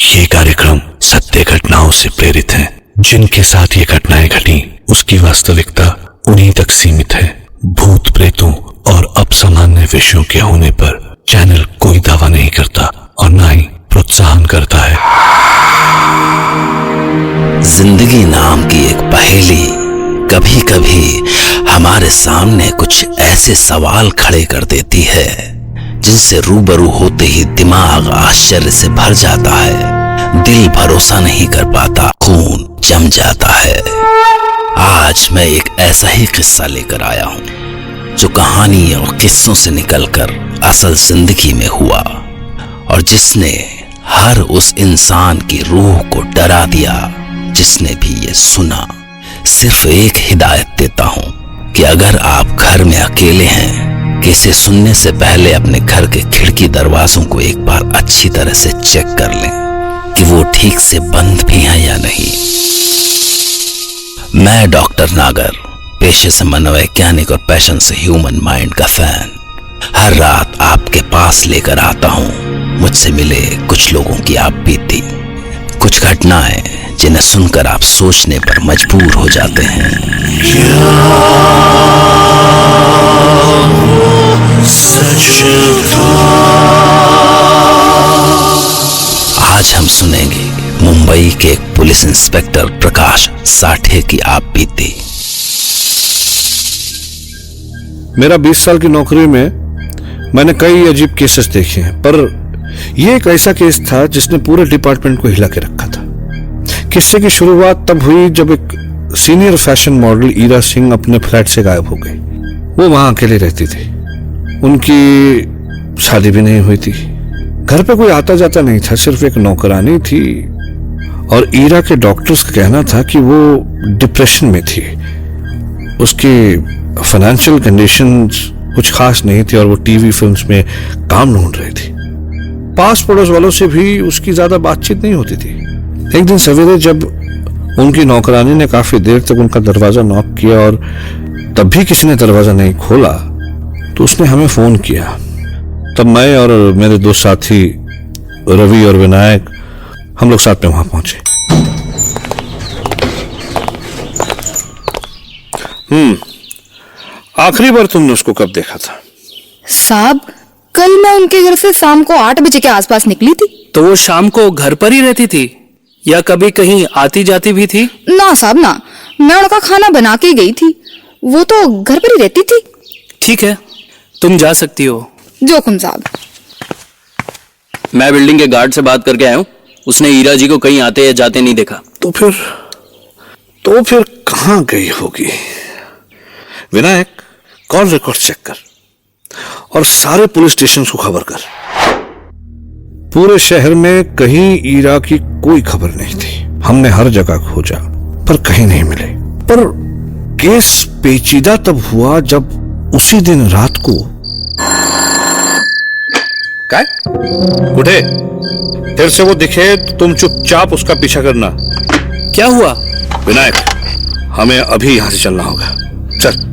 ये कार्यक्रम सत्य घटनाओं से प्रेरित है। जिनके साथ ये घटनाएं घटी उसकी वास्तविकता उन्हीं तक सीमित है। भूत प्रेतों और असामान्य विषयों के होने पर चैनल कोई दावा नहीं करता और न ही प्रोत्साहन करता है। जिंदगी नाम की एक पहेली कभी कभी हमारे सामने कुछ ऐसे सवाल खड़े कर देती है जिनसे रूबरू होते ही दिमाग आश्चर्य से भर जाता है, दिल भरोसा नहीं कर पाता, खून जम जाता है। आज मैं एक ऐसा ही किस्सा लेकर आया हूं जो कहानी और किस्सों से निकलकर असल जिंदगी में हुआ और जिसने हर उस इंसान की रूह को डरा दिया जिसने भी ये सुना। सिर्फ एक हिदायत देता हूं कि अगर आप घर में अकेले हैं कि इसे सुनने से पहले अपने घर के खिड़की दरवाजों को एक बार अच्छी तरह से चेक कर लें कि वो ठीक से बंद भी हैं या नहीं। मैं डॉक्टर नागर, पेशे से मनोवैज्ञानिक और पैशन से ह्यूमन माइंड का फैन, हर रात आपके पास लेकर आता हूं मुझसे मिले कुछ लोगों की आप बीती, कुछ घटनाएं जिन्हें सुनकर आप सोचने पर मजबूर हो जाते हैं। आज हम सुनेंगे मुंबई के एक पुलिस इंस्पेक्टर प्रकाश साठे की आप बीती। मेरा 20 साल की नौकरी में मैंने कई अजीब केसेस देखे हैं, पर यह एक ऐसा केस था जिसने पूरे डिपार्टमेंट को हिला के रखा था। किस्से की शुरुआत तब हुई जब एक senior fashion model Ira Singh अपने फ्लैट से गायब हो गई। वो वहां अकेले रहती थी, उनकी शादी भी नहीं हुई थी, घर पे कोई आता जाता नहीं था, सिर्फ एक नौकरानी थी और ईरा के डॉक्टर्स का कहना था कि वो डिप्रेशन में थी। उसकी फाइनेंशियल कंडीशंस कुछ खास नहीं थी और वो टीवी फिल्म्स में काम ढूंढ रही थी। पास पड़ोस वालों से भी उसकी ज्यादा बातचीत नहीं होती थी। एक दिन सवेरे जब उनकी नौकरानी ने काफी देर तक उनका दरवाजा नॉक किया और तब भी किसी ने दरवाजा नहीं खोला तो उसने हमें फोन किया। तब मैं और मेरे दो साथी रवि और विनायक हम लोग साथ में वहां पहुंचे। आखिरी बार तुमने उसको कब देखा था? साहब, कल मैं उनके घर से शाम को 8 बजे के आसपास निकली थी। तो वो शाम को घर पर ही रहती थी या कभी कहीं आती जाती भी थी? ना साहब ना, मैं उनका खाना बना के गई थी, वो तो घर पर ही रहती थी। ठीक है, तुम जा सकती हो। जोखम साहब, मैं बिल्डिंग के गार्ड से बात करके आया हूँ, उसने ईरा जी को कहीं आते या जाते नहीं देखा। तो फिर कहां गई होगी? विनायक, कॉल रिकॉर्ड चेक कर और सारे पुलिस स्टेशन को खबर कर। पूरे शहर में कहीं ईरा की कोई खबर नहीं थी। हमने हर जगह खोजा पर कहीं नहीं मिले। पर केस पेचीदा तब हुआ जब उसी दिन रात को क्या उठे, फिर से वो दिखे तो तुम चुपचाप उसका पीछा करना। क्या हुआ? विनायक, हमें अभी यहां से चलना होगा, चल।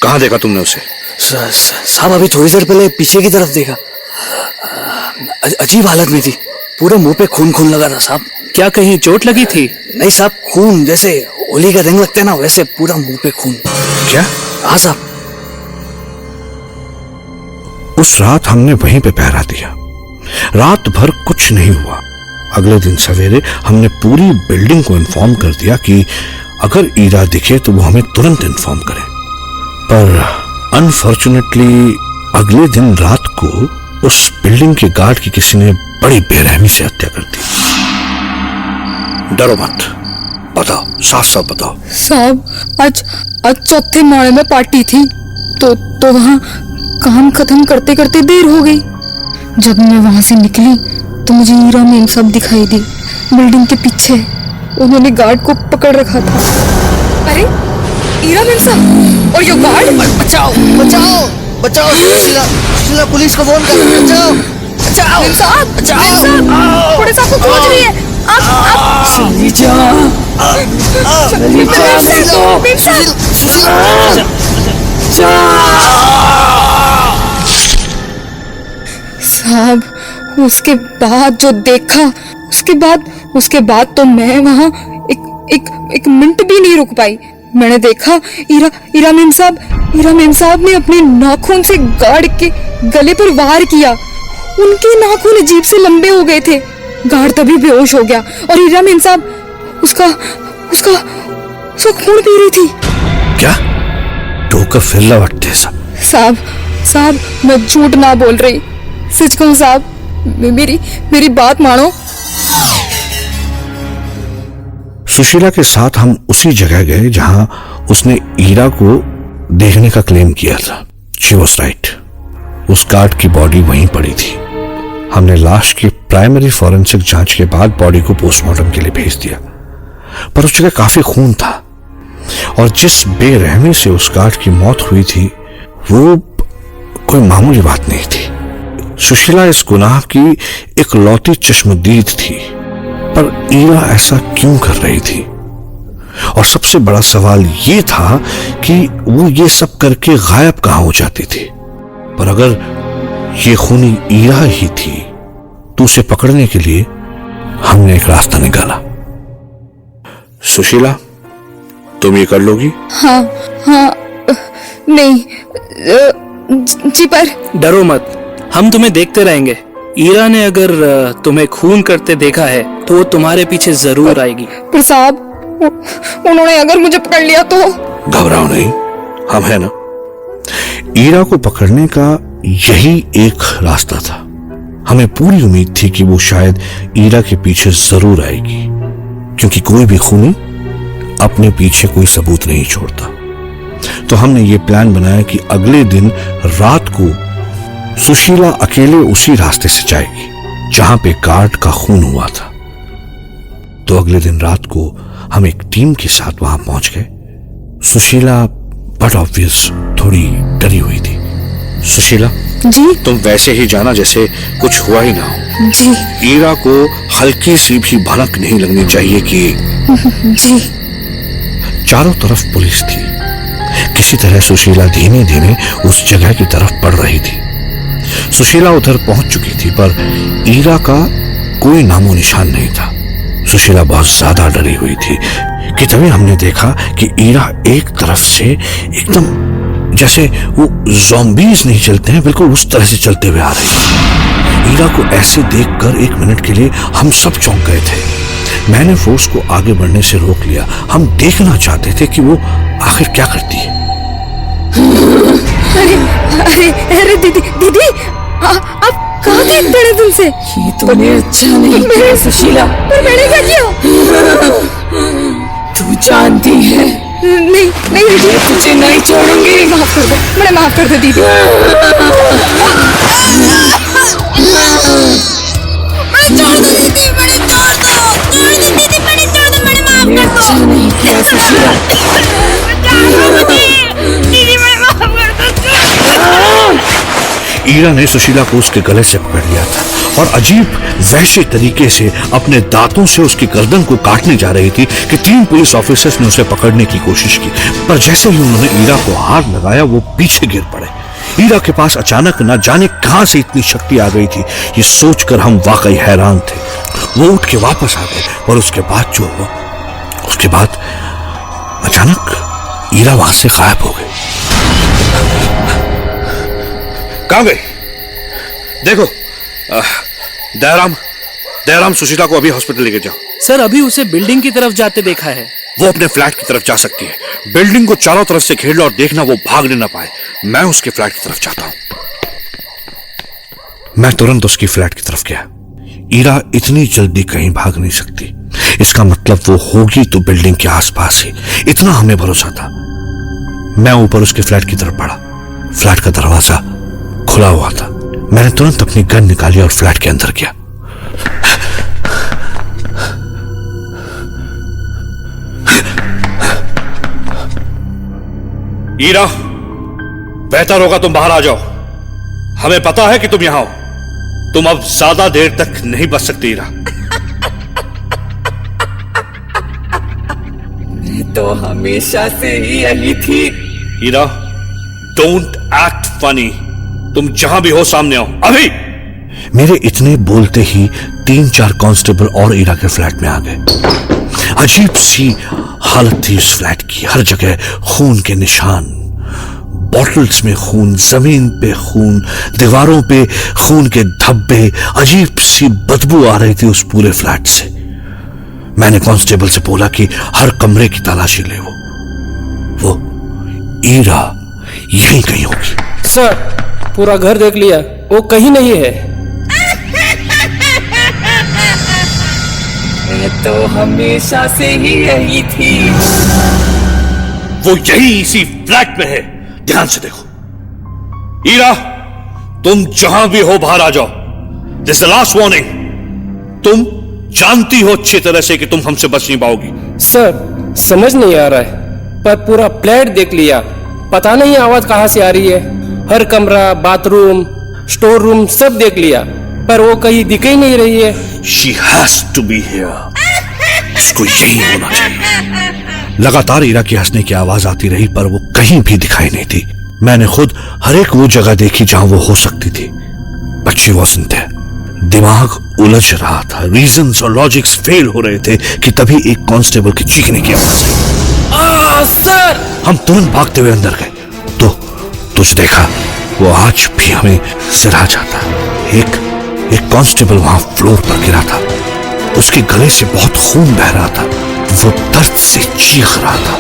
कहां देखा तुमने उसे? साहब, अभी थोड़ी देर पहले पीछे की तरफ देखा, अजीब हालत में थी, पूरे मुंह पे खून लगा था साहब। क्या कहीं चोट लगी थी? नहीं साहब, खून जैसे होली का रंग लगते हैं ना, वैसे पूरा मुंह पे खून। क्या? हाँ साहब। उस रात हमने वहीं पे पहरा दिया, रात भर कुछ नहीं हुआ। अगले दिन सवेरे हमने पूरी बिल्डिंग को इन्फॉर्म कर दिया कि अगर ईरा दिखे तो वो हमें तुरंत इन्फॉर्म करे। पर अनफॉर्चुनेटली अगले दिन रात को उस बिल्डिंग के गार्ड की किसी ने बड़ी बेरहमी से हत्या कर दी। डरो मत, बताओ, साफ साफ बताओ। साहब, आज चौथे माले में पार्टी थी तो वहाँ काम खत्म करते करते देर हो गई। जब मैं वहां से निकली तो मुझे ईरा मेम सब दिखाई दी, बिल्डिंग के पीछे। उन्होंने गार्ड को पकड़ रखा था। अरे ईरा मेम साहब और ये गार्ड! बचाओ बचाओ बचाओ, सुशीला पुलिस को फोन कर, बचाओ बचाओ मेम साहब, बचाओ। मेम साहब, पुलिस आपको खोज रही है, चली जा, चली जा, नहीं तो साहब, उसके बाद जो देखा, उसके बाद तो मैं वहां एक मिनट भी नहीं रुक पाई। मैंने देखा ईरा मेम साहब ने अपने नाखून से गार्ड के गले पर वार किया। उनके नाखून अजीब से लंबे हो गए थे। गार्ड तभी बेहोश हो गया और ईरा मेम साहब उसका खून पी रही थी। क्या? ठोकर फिर लौटते सब। साहब, मैं झूठ ना बोल रही, सच कहूं साहब, मेरी बात मानो। सुशीला के साथ हम उसी जगह गए जहां उसने ईरा को देखने का क्लेम किया था। शी वॉज राइट, उस गार्ड की बॉडी वहीं पड़ी थी। हमने लाश की प्राइमरी फॉरेंसिक जांच के बाद बॉडी को पोस्टमार्टम के लिए भेज दिया, पर उस जगह काफी खून था और जिस बेरहमी से उस गार्ड की मौत हुई थी वो कोई मामूली बात नहीं थी। सुशीला इस गुनाह की इकलौती चश्मदीद थी, पर ईरा ऐसा क्यों कर रही थी? और सबसे बड़ा सवाल ये था कि वो ये सब करके गायब कहां हो जाती थी। पर अगर ये खूनी ईरा ही थी तो उसे पकड़ने के लिए हमने एक रास्ता निकाला। सुशीला, तुम ये कर लोगी? हाँ, नहीं, जी पर डरो मत, हम तुम्हें देखते रहेंगे। ईरा ने अगर तुम्हें खून करते देखा है तो वो तुम्हारे पीछे जरूर आएगी। पर साहब, उन्होंने अगर मुझे पकड़ लिया तो? घबराओ नहीं, हम हैं ना। ईरा को पकड़ने का यही एक रास्ता था। हमें पूरी उम्मीद थी कि वो शायद ईरा के पीछे जरूर आएगी, क्योंकि कोई भी खूनी अपने पीछे कोई सबूत नहीं छोड़ता। तो हमने ये प्लान बनाया कि अगले दिन रात को सुशीला अकेले उसी रास्ते से जाएगी जहां पे गार्ड का खून हुआ था। तो अगले दिन रात को हम एक टीम के साथ वहां पहुंच गए। सुशीला बट ऑब्वियस थोड़ी डरी हुई थी। सुशीला जी, तुम वैसे ही जाना जैसे कुछ हुआ ही ना हो। जी ईरा को हल्की सी भी भनक नहीं लगनी चाहिए कि जी। चारों तरफ पुलिस थी। किसी तरह सुशीला धीमे धीमे उस जगह की तरफ बढ़ रही थी। सुशीला उधर पहुंच चुकी थी, पर ईरा का कोई नामो निशान नहीं था। सुशीला बहुत ज्यादा डरी हुई थी कि तभी हमने देखा कि ईरा एक तरफ से एकदम जैसे वो ज़ॉम्बीज़ नहीं चलते हैं, बिल्कुल उस तरह से चलते हुए आ रही थी। ईरा को ऐसे देखकर एक मिनट के लिए हम सब चौंक गए थे। मैंने फोर्स को आगे बढ़ने से रोक लिया। हम देखना चाहते थे कि वो आखिर क्या करती है। अरे दीदी, आप कहाँ थे इतने दिन से? ये तूने अच्छा नहीं किया सुशीला। पर मैंने क्या किया? तू जानती है नहीं दीदी, तुझे नहीं छोड़ूंगी। माफ कर दो, मैंने माफ कर दो दीदी। अच्छा नहीं किया सुशीला। ईरा ने सुशीला को उसके गले से पकड़ लिया था और अजीब वैसे तरीके से अपने दांतों से उसकी गर्दन को काटने जा रही थी कि 3 पुलिस ऑफिसर्स ने उसे पकड़ने की कोशिश की, पर जैसे ही उन्होंने ईरा को हाथ लगाया वो पीछे गिर पड़े। ईरा के पास अचानक न जाने कहां से इतनी शक्ति आ गई थी, ये सोचकर हम वाकई हैरान थे। वो उठ के वापस आ गए, और उसके बाद जो हुआ, उसके बाद अचानक ईरा वहां से गायब हो गई। कहां गई? देखो, दयाराम सुशीला को अभी हॉस्पिटल लेके जाओ। सर, अभी उसे बिल्डिंग की तरफ जाते देखा है। वो अपने फ्लैट की तरफ जा सकती है। बिल्डिंग को चारों तरफ से घेर लो और देखना वो भागने ना पाए। मैं उसके फ्लैट की तरफ जाता हूं। मैं तुरंत उसकी फ्लैट की तरफ गया। ईरा इतनी जल्दी कहीं भाग नहीं सकती। इसका मतलब वो होगी तो बिल्डिंग के आसपास ही, इतना हमें भरोसा था। मैं ऊपर उसके फ्लैट की तरफ बढ़ा। फ्लैट का दरवाजा खुला हुआ था। मैंने तुरंत अपनी गन निकाली और फ्लैट के अंदर गया। ईरा, बेहतर होगा तुम बाहर आ जाओ। हमें पता है कि तुम यहां हो। तुम अब ज्यादा देर तक नहीं बच सकती ईरा। तो हमेशा से ही यही थी। हीरा, डोंट एक्ट फनी। तुम जहां भी हो सामने आओ अभी। मेरे इतने बोलते ही 3-4 कांस्टेबल और ईरा के फ्लैट में आ गए। अजीब सी हालत थी उस फ्लैट की। हर जगह खून के निशान, बॉटल्स में खून, जमीन पे खून, दीवारों पे खून के धब्बे। अजीब सी बदबू आ रही थी उस पूरे फ्लैट से। मैंने कांस्टेबल से बोला कि हर कमरे की तलाशी ले। वो ईरा यहीं कहीं होगी। सर, पूरा घर देख लिया, वो कहीं नहीं है। तो हमेशा से ही यही थी। वो यही इसी फ्लैट में है। ध्यान से देखो। ईरा, तुम जहां भी हो बाहर आ जाओ। This is the last warning. तुम जानती हो अच्छी तरह से कि तुम हमसे बच नहीं पाओगी। सर, समझ नहीं आ रहा है, पर पूरा फ्लैट देख लिया, पता नहीं आवाज कहां से आ रही है। हर कमरा, बाथरूम, स्टोर रूम सब देख लिया, पर वो कहीं दिख ही नहीं रही है। She has to be here. उसको यही होना चाहिए। लगातार ईरा की हंसने की आवाज आती रही, पर वो कहीं भी दिखाई नहीं थी। मैंने खुद हर एक वो जगह देखी जहां वो हो सकती थी, बट शी wasn't there. दिमाग उलझ रहा था, रीजंस और लॉजिक्स फेल हो रहे थे कि तभी एक कांस्टेबल की चीखने की आवाज आई। सर! हम तुरंत भागते हुए अंदर गए तो तुझ देखा, वो आज भी हमें सिरा जाता। एक कांस्टेबल वहां फ्लोर पर गिरा था। उसके गले से बहुत खून बह रहा था। वो दर्द से चीख रहा था।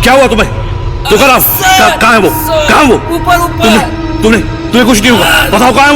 क्या हुआ तुम्हें? तो कहाँ है वो? कहाँ वो? तुम्हें कुछ नहीं हुआ? बताओ कहाँ है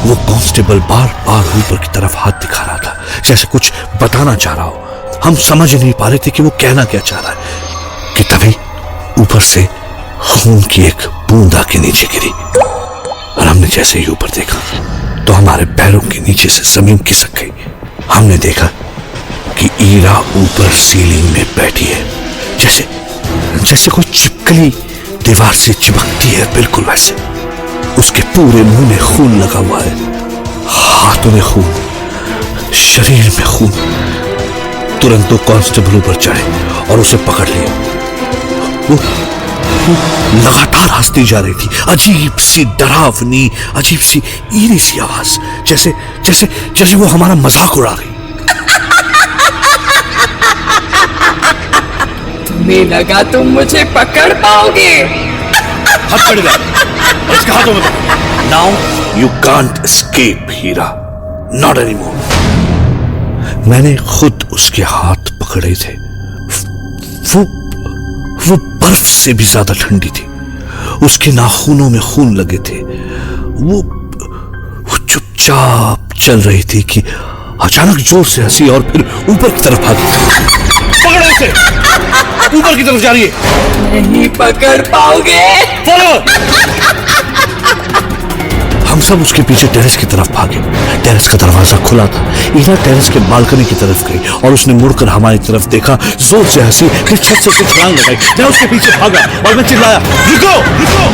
वो कांस्टेबल बार बार ऊपर की तरफ हाथ दिखा रहा था, जैसे कुछ बताना चाह रहा हो। हम समझ नहीं पा रहे थे कि वो कहना क्या चाह रहा है कि तभी ऊपर से खून की एक बूंद आके नीचे गिरी और हमने जैसे ही ऊपर देखा तो हमारे पैरों के नीचे से जमीन खिसक गई। हमने देखा कि ईरा ऊपर सीलिंग में बैठी है, जैसे कोई छिपकली दीवार से चिपकती है, बिल्कुल वैसे। उसके पूरे मुंह में खून लगा हुआ है, हाथों में खून, शरीर में खून। तुरंत 2 कांस्टेबल ऊपर चढ़े और उसे पकड़ लिया। वो लगातार हंसती जा रही थी। अजीब सी डरावनी, अजीब सी ईरी सी आवाज, जैसे वो हमारा मजाक उड़ा रही। तुम्हें लगा तुम मुझे पकड़ पाओगे? हाथ पड़ गया। इसके हाथों में Now you can't escape, Heera, not anymore. मैंने खुद उसके हाथ पकड़े थे। वो बर्फ से भी ज्यादा ठंडी थी। उसके नाखूनों में खून लगे थे। वो चुपचाप चल रही थी कि अचानक जोर से हंसी और फिर ऊपर की तरफ भागी। पकड़ो उसे, ऊपर की तरफ जा रही है। नहीं पकड़ पाओगे। हम सब उसके पीछे टेरेस की तरफ भागे। टेरेस का दरवाजा खुला था। ईरा टेरेस के बालकनी की तरफ गई और उसने मुड़कर हमारी तरफ देखा, जोर से हंसी, फिर छत से उसे छलांग लगाई। मैं उसके पीछे भागा और मैं चिल्लाया, रुको रुको।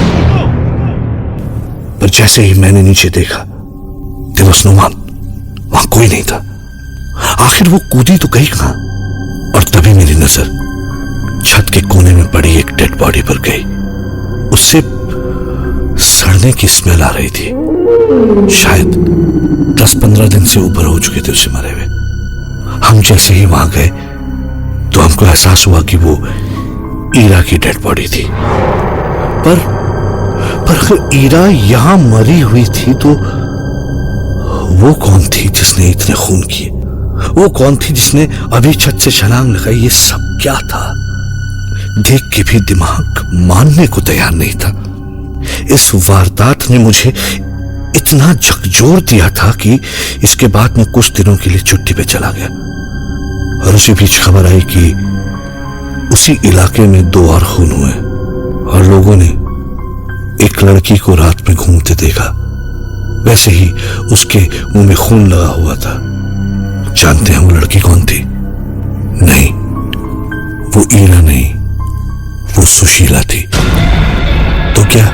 पर जैसे ही मैंने नीचे देखा, देयर वाज नो वन, वहां कोई नहीं था। आखिर वो कूदी तो गई कहां? और तभी मेरी नजर छत के कोने में पड़ी एक डेड बॉडी पर गई। उससे सड़ने की स्मेल आ रही थी। शायद 10-15 दिन से ऊपर हो चुके थे उसे मरे हुए। हम जैसे ही वहां गए तो हमको एहसास हुआ कि वो ईरा की डेड बॉडी थी। पर अगर ईरा यहां मरी हुई थी तो वो कौन थी जिसने इतने खून किए? वो कौन थी जिसने अभी छत से छलांग लगाई? ये सब क्या था? देख के भी दिमाग मानने को तैयार नहीं था। इस वारदात ने मुझे इतना झकझोर दिया था कि इसके बाद मैं कुछ दिनों के लिए छुट्टी पे चला गया। और उसी बीच खबर आई कि उसी इलाके में 2 और खून हुए और लोगों ने एक लड़की को रात में घूमते देखा। वैसे ही उसके मुंह में खून लगा हुआ था। जानते हैं वो लड़की कौन थी? नहीं, वो ईरा नहीं, वो सुशीला थी। तो क्या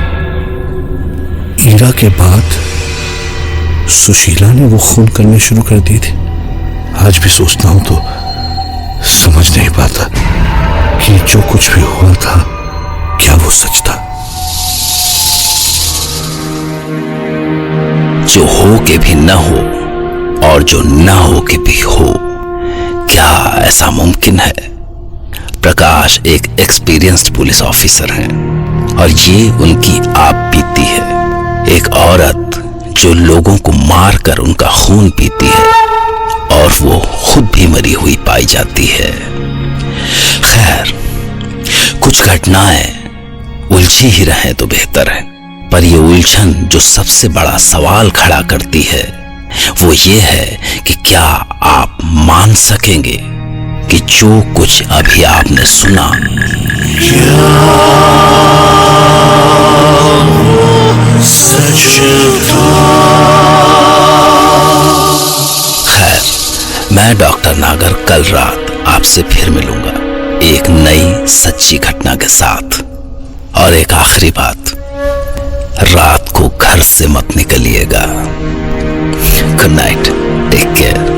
ईरा के बाद सुशीला ने वो खून करने शुरू कर दी थी? आज भी सोचता हूं तो समझ नहीं पाता कि जो कुछ भी हुआ था क्या वो सच था। जो हो के भी न हो और जो ना हो के भी हो, क्या ऐसा मुमकिन है? प्रकाश एक एक्सपीरियंस्ड पुलिस ऑफिसर हैं और ये उनकी आप बीती है। एक औरत जो लोगों को मारकर उनका खून पीती है और वो खुद भी मरी हुई पाई जाती है। खैर, कुछ घटनाएं उलझी ही रहे तो बेहतर है, पर ये उलझन जो सबसे बड़ा सवाल खड़ा करती है वो ये है कि क्या आप मान सकेंगे कि जो कुछ अभी आपने सुना खैर, मैं डॉक्टर नागर कल रात आपसे फिर मिलूंगा एक नई सच्ची घटना के साथ। और एक आखिरी बात, रात को घर से मत निकलिएगा। Good night, take care.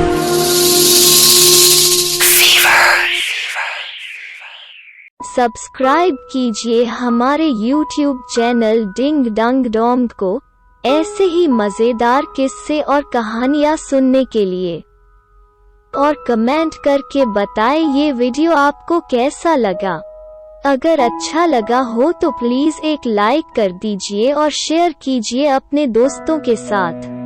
Subscribe कीजिए हमारे YouTube channel Ding Dang Dong को ऐसे ही मजेदार किस्से और कहानियाँ सुनने के लिए, और कमेंट करके बताएं ये वीडियो आपको कैसा लगा। अगर अच्छा लगा हो तो प्लीज एक लाइक कर दीजिए और शेयर कीजिए अपने दोस्तों के साथ।